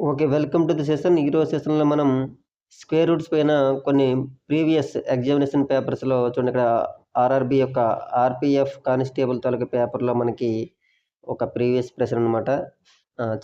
Okay. Welcome to the session. ఈరోజు సెషన్‌లో మనం స్క్వేర్ రూట్స్ పైన కొన్ని ప్రీవియస్ ఎగ్జామినేషన్ పేపర్స్‌లో చూడండి ఇక్కడ ఆర్ఆర్‌బీ యొక్క ఆర్‌పీఎఫ్ కానిస్టేబుల్ తాలూకా పేపర్‌లో మనకి ఒక ప్రీవియస్ ప్రశ్న అనమాట.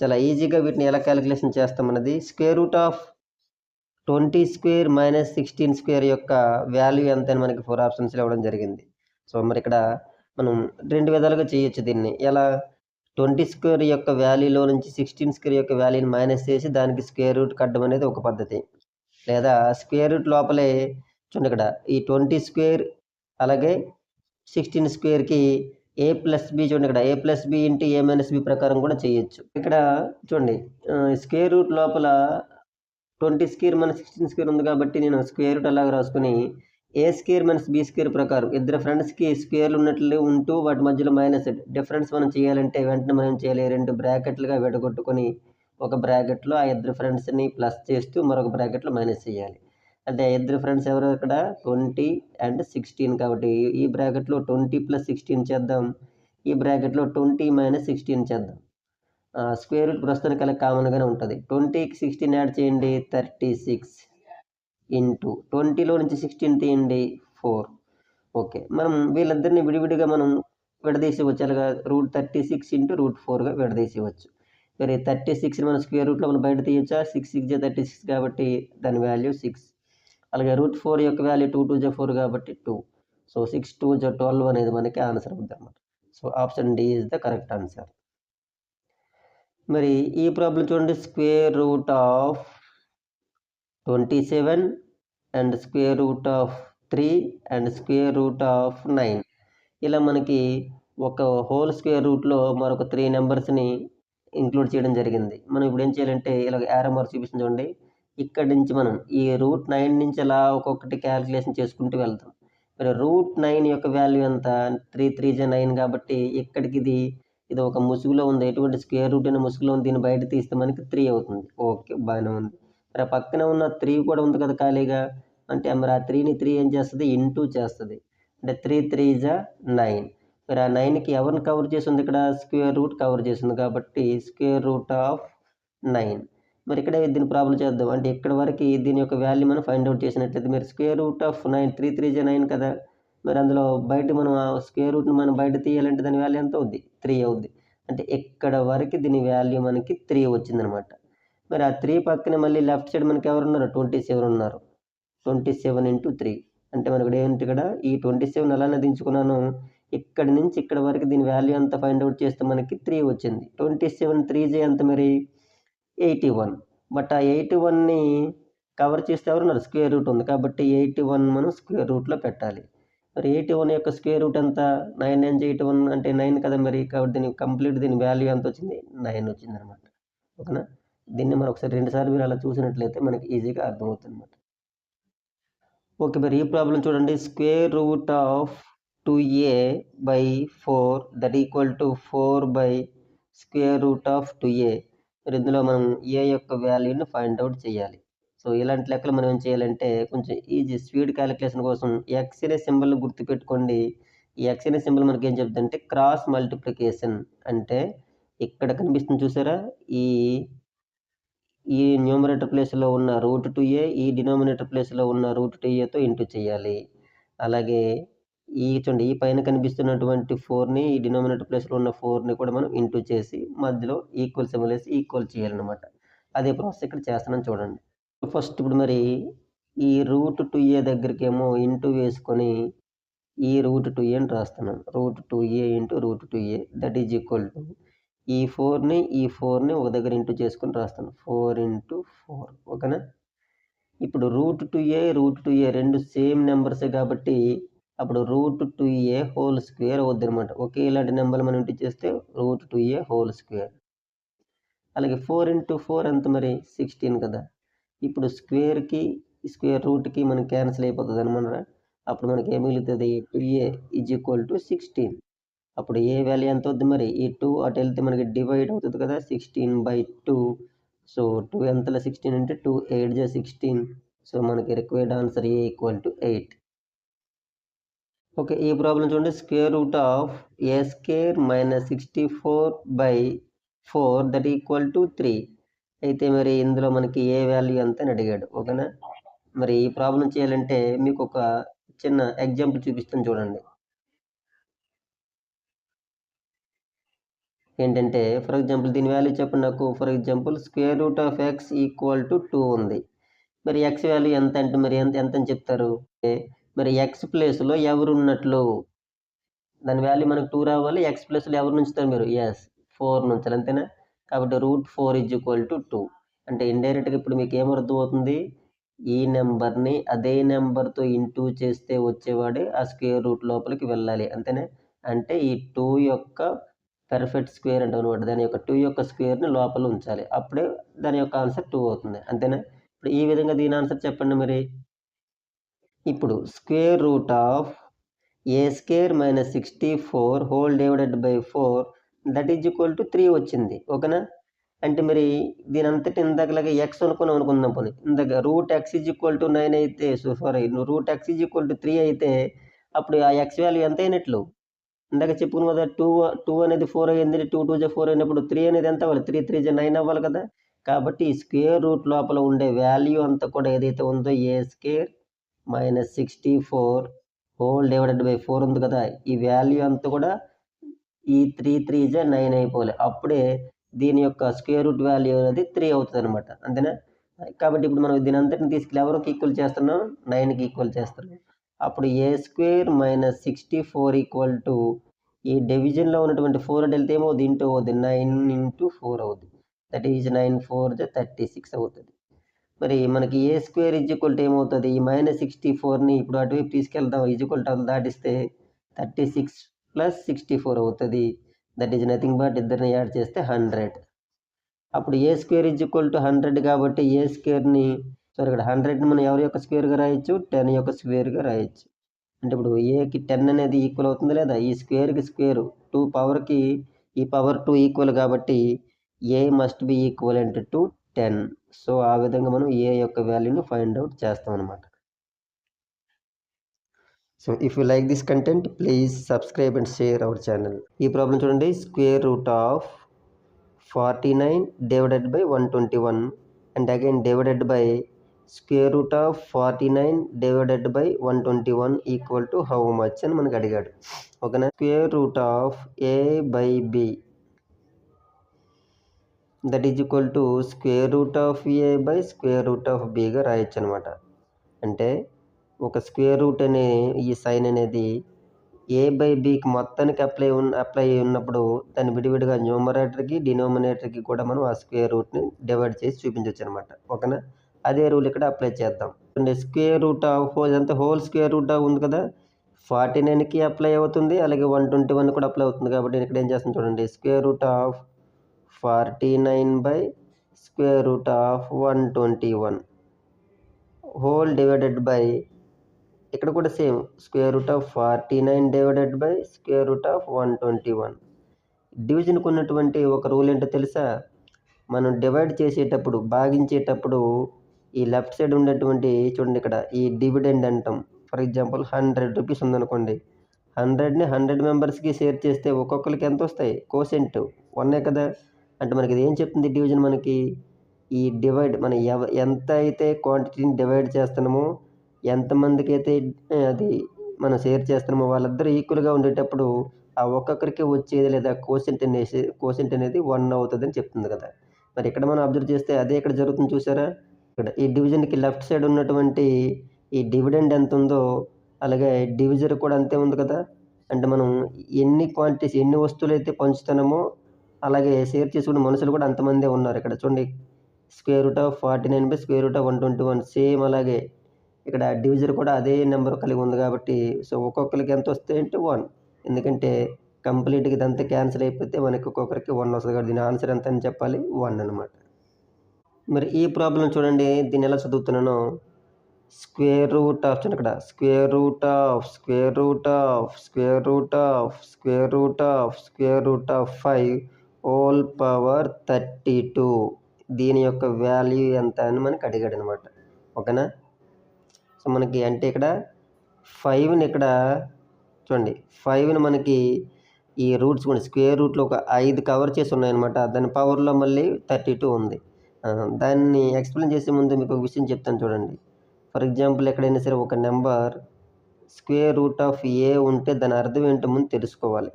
చాలా ఈజీగా వీటిని ఎలా కాలిక్యులేషన్ చేస్తామన్నది square root of 20 square minus 16 square యొక్క వాల్యూ ఎంత అని మనకి 4 ఆప్షన్స్‌లో ఇవ్వడం జరిగింది. సో, మరి ఇక్కడ మనం 2 విధాలుగా చేయొచ్చు దీన్ని. ఎలా? 20 స్క్వేర్ యొక్క వాల్యూలో నుంచి 16 స్క్వేర్ యొక్క వాల్యూని మైనస్ చేసి దానికి స్క్వేర్ రూట్ కట్టడం అనేది ఒక పద్ధతి. లేదా స్క్వేర్ రూట్ లోపలే చూడండి ఇక్కడ ఈ 20 స్క్వేర్ అలాగే 16 స్క్వేర్‌కి ఏ ప్లస్ బి చూడండి ఇక్కడ ఏ ప్లస్ బి ఇంటూ ఏ మైనస్ బి ప్రకారం కూడా చేయొచ్చు. ఇక్కడ చూడండి స్క్వేర్ రూట్ లోపల 20 స్క్వేర్ మన 16 స్క్వేర్ ఉంది కాబట్టి నేను స్క్వేర్ రూట్ అలాగా రాసుకొని ఏ స్క్వేర్ మైనస్ బి స్క్వేర్ ప్రకారం ఇద్దరు ఫ్రెండ్స్‌కి స్క్వేర్లు ఉన్నట్లు ఉంటూ వాటి మధ్యలో మైనస్ డిఫరెన్స్ మనం చేయాలంటే వెంటనే మనం చేయాలి 2 బ్రాకెట్లుగా విడగొట్టుకొని ఒక బ్రాకెట్‌లో ఆ ఇద్దరు ఫ్రెండ్స్‌ని ప్లస్ చేస్తూ మరొక బ్రాకెట్‌లో మైనస్ చేయాలి. అంటే ఇద్దరు ఫ్రెండ్స్ ఎవరు ఇక్కడ 20 అండ్ 16 కాబట్టి ఈ బ్రాకెట్‌లో 20 + 16 చేద్దాం. ఈ బ్రాకెట్‌లో 20 - 16 చేద్దాం. స్క్వేర్ రూట్ ప్రస్తుతానికి అలా కామన్‌గానే ఉంటది. 20కి 16 యాడ్ చేయండి 36 ఇంటూ 20లో నుంచి 16 తీయండి 4. ఓకే. మనం వీళ్ళిద్దరిని విడివిడిగా మనం విడదీసేయవచ్చు. ఎలాగా √36 ఇంటూ √4గా విడదీసేయవచ్చు. మరి 36ని మనం స్క్వేర్ రూట్‌లో మనం బయట తీయొచ్చా? 6 6 జా 36 కాబట్టి దాని వాల్యూ 6. అలాగే √4 యొక్క వాల్యూ 2 2 జా 4 కాబట్టి 2. సో, 6 2 జా 12 అనేది మనకి ఆన్సర్ అవుద్దన్నమాట. So, option D is the correct answer. మరి ఈ ప్రాబ్లం చూడండి square root of 27 and square root of 3 and square root of 9 ఇలా మనకి ఒక హోల్ స్క్వేర్ రూట్లో మరొక 3 నెంబర్స్ని ఇంక్లూడ్ చేయడం జరిగింది. మనం ఇప్పుడు ఏం చేయాలంటే ఇలా యారో మార్క్ చూపిస్తుంది చూడండి. ఇక్కడి నుంచి మనం ఈ √9 నుంచి అలా ఒక్కొక్కటి క్యాలిక్యులేషన్ చేసుకుంటూ వెళ్తాం. మరి √9 యొక్క వాల్యూ ఎంత? 3 3 జా 9 కాబట్టి ఇక్కడికి ఇది ఒక ముసుగులో ఉంది. ఎటువంటి స్క్వేర్ రూట్ అనే ముసుగులో ఉంది. దీన్ని బయట తీస్తే మనకి 3 అవుతుంది. ఓకే. బాగానే ఉంది. మరి ఆ పక్కనే ఉన్న 3 కూడా ఉంది కదా ఖాళీగా. అంటే మరి ఆ 3ని 3 ఏం చేస్తది? ఇంటూ చేస్తది. అంటే 3 3 జా 9. మరి ఆ 9కి ఎవరిని కవర్ చేసింది ఇక్కడ? స్క్వేర్ రూట్ కవర్ చేసింది కాబట్టి స్క్వేర్ రూట్ ఆఫ్ 9. మరి ఇక్కడే దీన్ని ప్రాబ్లమ్ చేద్దాం. అంటే ఇక్కడి వరకు దీని యొక్క వాల్యూ మనం ఫైండ్ అవుట్ చేసినట్లయితే మరి స్క్వేర్ రూట్ ఆఫ్ 9 3 3 జా 9 కదా! మరి అందులో బయట మనం ఆ స్క్వేర్ రూట్‌ని మనం బయట తీయాలంటే దాని వాల్యూ ఎంత అవుద్ది? 3 అవుద్ది. అంటే ఇక్కడ వరకు దీని వాల్యూ మనకి 3 వచ్చిందనమాట. మరి ఆ 3 పక్కన మళ్ళీ లెఫ్ట్ సైడ్ మనకి ఎవరున్నారు? 27 ఉన్నారు. 27 ఇంటూ 3 అంటే మనకి ఏంటి ఇక్కడ ఈ 27 అలానే దించుకున్నాను. ఇక్కడి నుంచి ఇక్కడ వరకు దీని వాల్యూ ఎంత ఫైండ్ అవుట్ చేస్తే మనకి 3 వచ్చింది. 27 3 జా ఎంత మరి? 81. బట్ ఆ 81ని కవర్ చేస్తే ఎవరున్నారు? స్క్వేర్ రూట్ ఉంది. కాబట్టి 81 మనం స్క్వేర్ రూట్‌లో పెట్టాలి. మరి 81 యొక్క స్క్వేర్ రూట్ ఎంత? 9 9 జా 81 అంటే 9 కదా మరి. కాబట్టి దీని వాల్యూ ఎంత వచ్చింది? 9 వచ్చిందనమాట. ఓకేనా? దీన్ని మనం ఒకసారి 2 సార్లు మీరు అలా చూసినట్లయితే మనకి ఈజీగా అర్థమవుతుందన్నమాట. ఓకే. మరి ఈ ప్రాబ్లమ్ చూడండి. Square root of 2a/4 that equal to 4 square root of 2a. మరి ఇందులో మనం a యొక్క వాల్యూని ఫైండ్ అవుట్ చేయాలి. సో, ఇలాంటి లెక్కలు మనం ఏం చేయాలంటే కొంచెం ఈజీ స్పీడ్ క్యాలిక్యులేషన్ కోసం x అనే సింబల్‌ని గుర్తుపెట్టుకోండి. ఈ x అనే సింబల్ మనకేం చెప్తుందంటే క్రాస్ మల్టిప్లికేషన్ అంటే ఇక్కడ కనిపిస్తుంది చూసారా? ఈ న్యూమరేటర్ ప్లేస్‌లో ఉన్న √2a ఈ డినామినేటర్ ప్లేస్‌లో ఉన్న √2aతో ఇంటూ చేయాలి. అలాగే చూడండి ఈ పైన కనిపిస్తున్నటువంటి 4ని ఈ డినామినేటర్ ప్లేస్‌లో ఉన్న 4ని కూడా మనం ఇంటూ చేసి మధ్యలో ఈక్వల్ సింబల్ ఏసి ఈక్వల్ చేయాలన్నమాట. అదే ప్రాసెస్ ఇక్కడ చేస్తున్నాను చూడండి. ఫస్ట్ ఇప్పుడు మరి ఈ √2a దగ్గరికేమో ఇంటూ వేసుకొని ఈ √2a అని రాస్తున్నాను. √2a into √2a that is equal to ఈ 4ని ఒక దగ్గర ఇంటూ చేసుకొని రాస్తాను. 4 ఇంటూ 4 ఓకేనా? ఇప్పుడు √2a 2 సేమ్ నెంబర్సే కాబట్టి అప్పుడు √2a హోల్ స్క్వేర్ అవుద్దనమాట. ఒకే ఇలాంటి నెంబర్లు మనం ఇంటూ చేస్తే √2a హోల్ స్క్వేర్. అలాగే 4 ఇంటూ 4 ఎంత మరి? 16 కదా! ఇప్పుడు స్క్వేర్ రూట్‌కి మనకి క్యాన్సిల్ అయిపోతదనమాట. అప్పుడు మనకి ఏం మిగులుతది? 2a is equal to 16. అప్పుడు ఏ వాల్యూ ఎంత అవుద్ది మరి? ఈ 2 అటు వెళ్తే మనకి డివైడ్ అవుతది కదా! 16/2. సో, 2 ఎంతల 16 అంటే 2 8 జా 16. సో, మనకి required answer a equal to 8. Okay. ఈ ప్రాబ్లమ్ చూడండి. Square root of a² - 64/4 that equal to 3. అయితే మరి ఇందులో మనకి ఏ వాల్యూ ఎంత అని అడిగాడు. ఓకేనా? మరి ఈ ప్రాబ్లం చేయాలంటే మీకు ఒక చిన్న ఎగ్జాంపుల్ చూపిస్తాను చూడండి. ఏంటంటే ఫర్ ఎగ్జాంపుల్ దీని వాల్యూ చెప్పండి నాకు. For example square root of X equal to 2 ఉంది. మరి ఎక్స్ వాల్యూ ఎంత అంటే మరి ఎంత అని చెప్తారు? మరి ఎక్స్ ప్లేస్లో ఎవరు ఉన్నట్లు? దాని వాల్యూ మనకు 2 రావాలి. ఎక్స్ ప్లేస్లో ఎవరు ఉంచుతారు మీరు? ఎస్ 4 ఉంచాలి, అంతేనా? కాబట్టి √4 ఈజ్ ఈక్వల్ టు 2 అంటే ఇండైరెక్ట్గా ఇప్పుడు మీకు ఏమర్థం అవుతుంది? ఈ నెంబర్ని అదే నెంబర్తో ఇంటూ చేస్తే వచ్చేవాడే ఆ స్క్వేర్ రూట్ లోపలికి వెళ్ళాలి, అంతేనా? అంటే ఈ 2 యొక్క పెర్ఫెక్ట్ స్క్వేర్ అంటాం అనమాట. దాని యొక్క 2 యొక్క స్క్వేర్ని లోపల ఉంచాలి. అప్పుడే దాని యొక్క ఆన్సర్ 2 అవుతుంది, అంతేనా? ఇప్పుడు ఈ విధంగా దీని ఆన్సర్ చెప్పండి మరి. ఇప్పుడు square root of A square minus 64 whole divided by 4 that is equal to 3 వచ్చింది. ఓకేనా? అంటే మరి దీని అంతటి ఇందాకలాగా ఎక్స్ అనుకుందాం పోనీ. ఇందాక √x=9 అయితే √x=3 అయితే అప్పుడు ఆ ఎక్స్ వాల్యూ ఎంత అయినట్లు? ఇందాక చెప్పుకున్నాం కదా, 2 అనేది 4 అయ్యింది. 2 2 జా 4 అయినప్పుడు 3 అనేది ఎంత అవ్వాలి? 3 3 జా 9 అవ్వాలి కదా. కాబట్టి ఈ స్క్వేర్ రూట్ లోపల ఉండే వాల్యూ అంతా కూడా ఏదైతే ఉందో A square minus 64 whole divided by 4 ఉంది కదా, ఈ వాల్యూ అంతా కూడా ఈ 3 3 జా 9 అయిపోవాలి. అప్పుడే దీని యొక్క స్క్వేర్ రూట్ వాల్యూ అనేది 3 అవుతుంది అనమాట, అంతేనా? కాబట్టి ఇప్పుడు మనం దీని అంతటిని తీసుకెళ్ళి ఎవరికి ఈక్వల్ చేస్తున్నాం? 9కి ఈక్వల్ చేస్తున్నాం. అప్పుడు ఏ స్క్వేర్ మైనస్ 64 ఈక్వల్ టు ఈ డివిజన్లో ఉన్నటువంటి 4 అంటే వెళ్తే ఏమవుతుంది? ఇంటూ అవుతుంది. 9 ఇంటూ 4 అవుతుంది. దట్ ఈజ్ 9 4 జా 36 అవుతుంది. మరి మనకి ఏ స్క్వేర్ ఈక్వల్ టు ఏమవుతుంది? ఈ -64ని ఇప్పుడు అటువైపు తీసుకెళ్దాం. ఈక్వల్ టు దాటిస్తే 36 ప్లస్ 64 అవుతుంది. దట్ ఈజ్ నథింగ్ బట్ ఇద్దరిని యాడ్ చేస్తే 100. అప్పుడు ఏ స్క్వేర్ ఈక్వల్ టు 100 కాబట్టి ఏ స్క్వేర్ని ఇక్కడ 100ని మనం ఎవరి యొక్క స్క్వేర్గా రాయొచ్చు? 10 యొక్క స్క్వేర్గా రాయొచ్చు. అంటే ఇప్పుడు ఏకి 10 అనేది ఈక్వల్ అవుతుంది లేదా? ఈ స్క్వేర్కి స్క్వేర్ 2 పవర్కి ఈ పవర్ 2 ఈక్వల్ కాబట్టి A must be equivalent to 10. So ఆ విధంగా మనం ఏ యొక్క వాల్యూని ఫైండ్ అవుట్ చేస్తాం అనమాట. So if you like this content please subscribe and share our channel. ఈ ప్రాబ్లం చూడండి. Square root of 49 divided by 121 and again divided by square root of 49 divided by 121 equal to how much అని మనకు అడిగాడు. ఓకేనా? Square root of A by B that is equal to square root of A by square root of బిగా రాయొచ్చు అనమాట. అంటే ఒక square root అనే ఈ సైన్ అనేది ఏ బై బికి మొత్తానికి అప్లై ఉన్నప్పుడు దాన్ని విడివిడిగా న్యూమరేటర్కి డినోమినేటర్కి కూడా మనం ఆ స్క్వేర్ రూట్ని డివైడ్ చేసి చూపించవచ్చు అనమాట. ఓకేనా? అదే రూల్ ఇక్కడ అప్లై చేద్దాం. స్క్వేర్ రూట్ ఆఫ్ ఇదంతా హోల్ స్క్వేర్ రూట్ ఆఫ్ ఉంది కదా, 49కి అప్లై అవుతుంది, అలాగే 121 కూడా అప్లై అవుతుంది. కాబట్టి నేను ఇక్కడ ఏం చేస్తాను చూడండి. Square root of 49 by square root of 121 whole divided by ఇక్కడ కూడా same square root of 49 divided by square root of 121. డివిజన్కి ఉన్నటువంటి ఒక రూల్ ఏంటో తెలుసా? మనం డివైడ్ చేసేటప్పుడు, భాగించేటప్పుడు ఈ లెఫ్ట్ సైడ్ ఉన్నటువంటి చూడండి ఇక్కడ ఈ డివిడెండ్ అంటాం. ఫర్ ఎగ్జాంపుల్ 100 రూపీస్ ఉందనుకోండి. 100ని 100 మెంబర్స్కి షేర్ చేస్తే ఒక్కొక్కరికి ఎంత వస్తాయి? కోసెంట్ 1 కదా. అంటే మనకి ఇది ఏం చెప్తుంది డివిజన్? మనకి ఈ డివైడ్ మనం ఎంత అయితే క్వాంటిటీని డివైడ్ చేస్తున్నామో, ఎంతమందికి అయితే అది మనం షేర్ చేస్తున్నామో వాళ్ళిద్దరూ ఈక్వల్గా ఉండేటప్పుడు ఆ ఒక్కొక్కరికి వచ్చేది లేదా కోసెంట్ అనేది 1 అవుతుందని చెప్తుంది కదా. మరి ఇక్కడ మనం అబ్జర్వ్ చేస్తే అదే ఇక్కడ జరుగుతుంది చూసారా? ఇక్కడ ఈ డివిజన్కి లెఫ్ట్ సైడ్ ఉన్నటువంటి ఈ డివిడెండ్ ఎంత ఉందో అలాగే డివిజర్ కూడా అంతే ఉంది కదా. అంటే మనం ఎన్ని వస్తువులు అయితే పంచుతున్నామో అలాగే షేర్ చేసుకునే మనుషులు కూడా అంతమందే ఉన్నారు. ఇక్కడ చూడండి square root of 49 by square root of 121 same అలాగే ఇక్కడ డివిజర్ కూడా అదే నెంబర్ కలిగి ఉంది కాబట్టి సో ఒక్కొక్కరికి ఎంత వస్తాయి అంటే 1. ఎందుకంటే కంప్లీట్గా ఇదంతా క్యాన్సిల్ అయిపోతే మనకి ఒక్కొక్కరికి 1 వస్తుంది కాబట్టి దీని ఆన్సర్ ఎంత అని చెప్పాలి? 1 అనమాట. మరి ఈ ప్రాబ్లం చూడండి, దీన్ని ఎలా చదువుతున్నానో. స్క్వేర్ రూట్ ఆఫ్ చూడండి ఇక్కడ square root of square root of square root of square root of square root of 5 whole power 32 దీని యొక్క వాల్యూ ఎంత అని మనకి అడిగాడు అనమాట. ఓకేనా? సో మనకి అంటే ఇక్కడ 5ని ఇక్కడ చూడండి 5ని మనకి ఈ రూట్స్ కూడా స్క్వేర్ రూట్లో ఒక 5 కవర్ చేసి ఉన్నాయన్నమాట. దాని పవర్లో మళ్ళీ 32 ఉంది. దాన్ని ఎక్స్‌ప్లెయిన్ చేసే ముందు మీకు ఒక విషయం చెప్తాను చూడండి. ఫర్ ఎగ్జాంపుల్ ఎక్కడైనా సరే ఒక నంబర్ స్క్వేర్ రూట్ ఆఫ్ ఏ ఉంటే దాని అర్థం ఏంటో ముందు తెలుసుకోవాలి.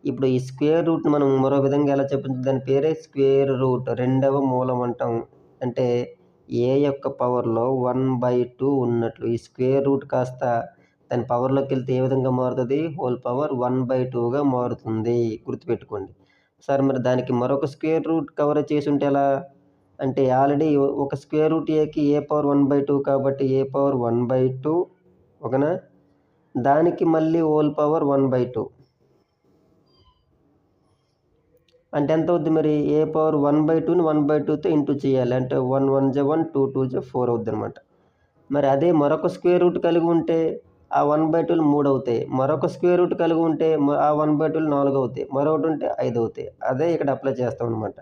ఇప్పుడు ఈ స్క్వేర్ రూట్‌ని మనం మరో విధంగా ఎలా చెప్పొచ్చు, దాని పేరే స్క్వేర్ రూట్, రెండవ మూలం అంటాం. అంటే ఏ యొక్క పవర్‌లో 1/2 ఉన్నట్లు. ఈ స్క్వేర్ రూట్ కాస్త దాని పవర్‌లోకెళ్తే ఏ విధంగా మారుతది? హోల్ పవర్ 1/2గా మారుతుంది. గుర్తుపెట్టుకోండి. సార్ మరి దానికి మరొక స్క్వేర్ రూట్ కవర్ చేసుంటే ఎలా? అంటే ఆల్రెడీ ఒక స్క్వేర్ రూట్ ఏకి ఏ పవర్ 1/2 కాబట్టి ఏ పవర్ 1/2 ఓకేనా? దానికి మళ్ళీ హోల్ పవర్ 1/2 అంటే ఎంత అవుద్ది మరి? ఏ పవర్ 1/2ని 1/2తో ఇంటూ చేయాలి. అంటే 1 1 జా 1, 2 2 జా 4 అవుద్దనమాట. మరి అదే మరొక స్క్వేర్ రూట్ కలిగి ఉంటే ఆ 1/2లు 3 అవుతాయి. మరొక స్క్వేర్ రూట్ కలిగి ఉంటే ఆ 1/2లు 4 అవుతాయి. మరొకటి ఉంటే 5 అవుతాయి. అదే ఇక్కడ అప్లై చేస్తామనమాట.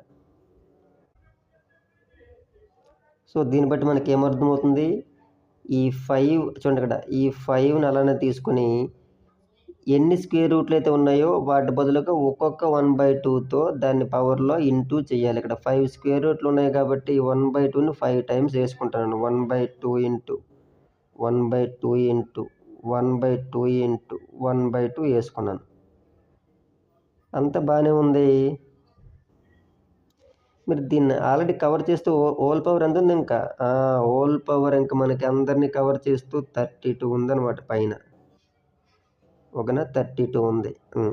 సో, దీన్ని బట్టి మనకేమర్థమవుతుంది? ఈ 5 చూడండి ఇక్కడ. ఈ 5ని అలానే తీసుకొని ఎన్ని స్క్వేర్ రూట్‌లయితే ఉన్నాయో వాటి బదులుగా ఒక్కొక్క 1/2తో దాన్ని పవర్‌లో ఇంటూ చేయాలి. ఇక్కడ 5 స్క్వేర్ రూట్‌లు ఉన్నాయి కాబట్టి 1/2ని 5 టైమ్స్ ఏసుకుంటాను. 1/2 into 1/2 into 1/2 into 1/2 ఏసుకున్నాను. అంతా బానే ఉంది. మీరు దీన్ని ఆల్రెడీ కవర్ చేస్తూ హోల్ పవర్ ఎంతుంది ఇంకా? హోల్ పవర్ ఇంక మనకి అందరిని కవర్ చేస్తూ 32 ఉందనమాట పైన. ఓకేనా? 32 ఉంది.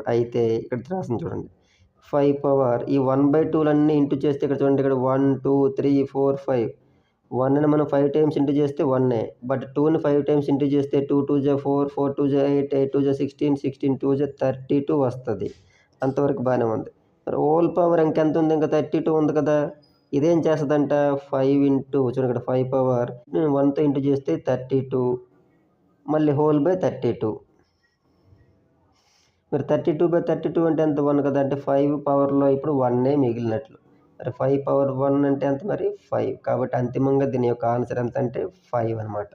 అయితే ఇక్కడ రాసింది చూడండి. 5 పవర్ ఈ 1/2లన్నీ ఇంటూ చేస్తే ఇక్కడ చూడండి, ఇక్కడ 1, 2, 3, 4, 5. 1ని మనం 5 టైమ్స్ ఇంటూ చేస్తే 1ఏ. బట్ 2ని 5 టైమ్స్ ఇంటూ చేస్తే 2 2 జా 4, 4 2 జా 8, 8 2 జా 16, 16 2 జా 32 వస్తది. అంతవరకు బానే ఉంది. మరి హోల్ పవర్ ఇంకెంతుంది? ఇంకా 32 ఉంది కదా! ఇదేం చేస్తదంట 5 ఇంటూ చూడండి ఇక్కడ 5 పవర్ 1తో ఇంటూ చేస్తే 32 మళ్ళీ హోల్ బై 32. మరి 32/32 అంటే ఎంత? 1 కదా! అంటే 5 పవర్‌లో ఇప్పుడు 1ఏ మిగిలినట్లు. మరి 5 పవర్ 1 అంటే ఎంత మరి? 5. కాబట్టి అంతిమంగా దీని యొక్క ఆన్సర్ ఎంతంటే 5 అనమాట.